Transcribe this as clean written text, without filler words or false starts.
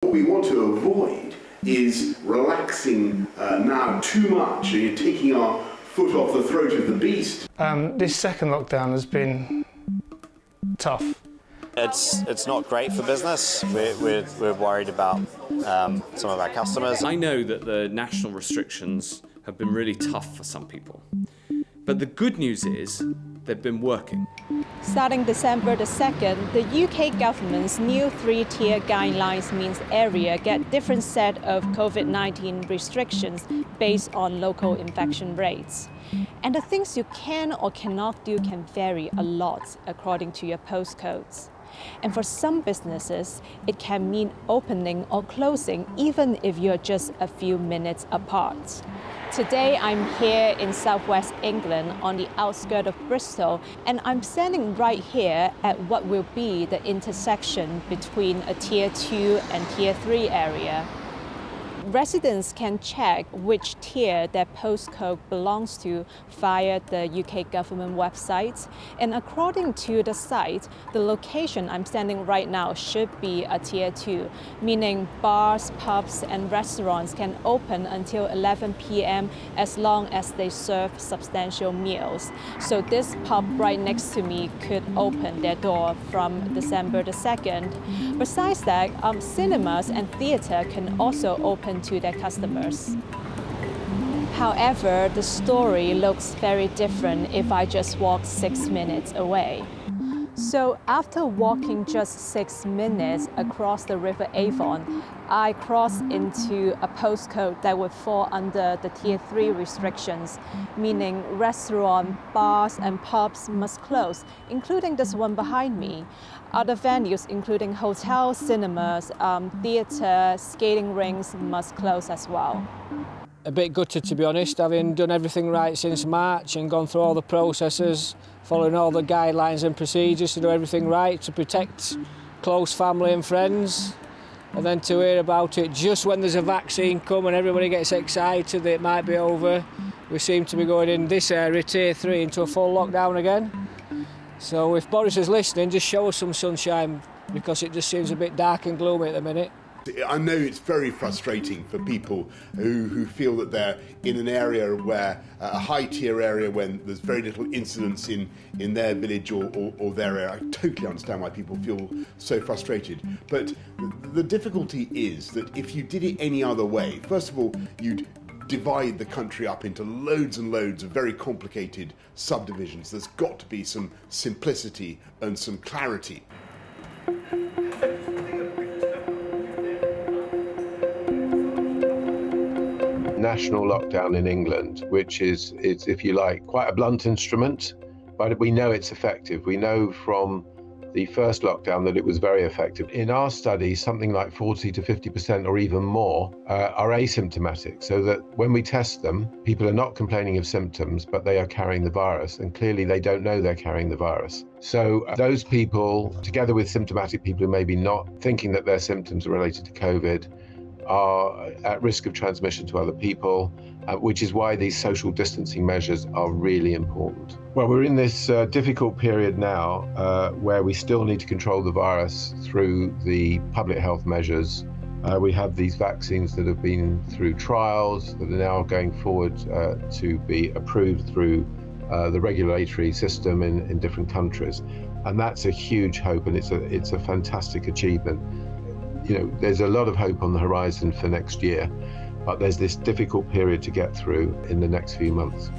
What we want to avoid is relaxing now too much, and you're taking our foot off the throat of the beast. This second lockdown has been tough. It's not great for business. We're worried about some of our customers. I know that the national restrictions have been really tough for some people, but the good news is they've been working. Starting December the 2nd, the UK government's new 3-tier guidelines means areas get different set of COVID-19 restrictions based on local infection rates. And the things you can or cannot do can vary a lot according to your postcodes. And for some businesses, it can mean opening or closing even if you're just a few minutes apart. Today, I'm here in southwest England on the outskirts of Bristol, and I'm standing right here at what will be the intersection between a Tier 2 and Tier 3 area. Residents can check which tier their postcode belongs to via the UK government website. And according to the site, the location I'm standing right now should be a Tier 2, meaning bars, pubs and restaurants can open until 11 p.m. as long as they serve substantial meals. So this pub right next to me could open their door from December the 2nd. Besides that, cinemas and theatre can also open to their customers. However, the story looks very different if I just walk 6 minutes away. So after walking just 6 minutes across the River Avon, I crossed into a postcode that would fall under the Tier 3 restrictions, meaning restaurants, bars and pubs must close, including this one behind me. Other venues, including hotels, cinemas, theatre, skating rinks must close as well. A bit gutted, to be honest, having done everything right since March and gone through all the processes, following all the guidelines and procedures to do everything right to protect close family and friends, and then to hear about it just when there's a vaccine come and everybody gets excited that it might be over. We seem to be going in this area, Tier 3, into a full lockdown again. So if Boris is listening, just show us some sunshine, because it just seems a bit dark and gloomy at the minute. I know it's very frustrating for people who feel that they're in an area where, a high-tier area, when there's very little incidence in their village or their area. I totally understand why people feel so frustrated. But the difficulty is that if you did it any other way, first of all, you'd divide the country up into loads and loads of very complicated subdivisions. There's got to be some simplicity and some clarity. National lockdown in England, which is, if you like, quite a blunt instrument, but we know it's effective. We know from the first lockdown that it was very effective. In our study, something like 40 to 50% or even more are asymptomatic, so that when we test them, people are not complaining of symptoms, but they are carrying the virus, and clearly they don't know they're carrying the virus. So those people, together with symptomatic people who may be not thinking that their symptoms are related to COVID, are at risk of transmission to other people, which is why these social distancing measures are really important. Well, we're in this difficult period now where we still need to control the virus through the public health measures. We have these vaccines that have been through trials that are now going forward to be approved through the regulatory system in different countries. And that's a huge hope, and it's a fantastic achievement. You know, there's a lot of hope on the horizon for next year, but there's this difficult period to get through in the next few months.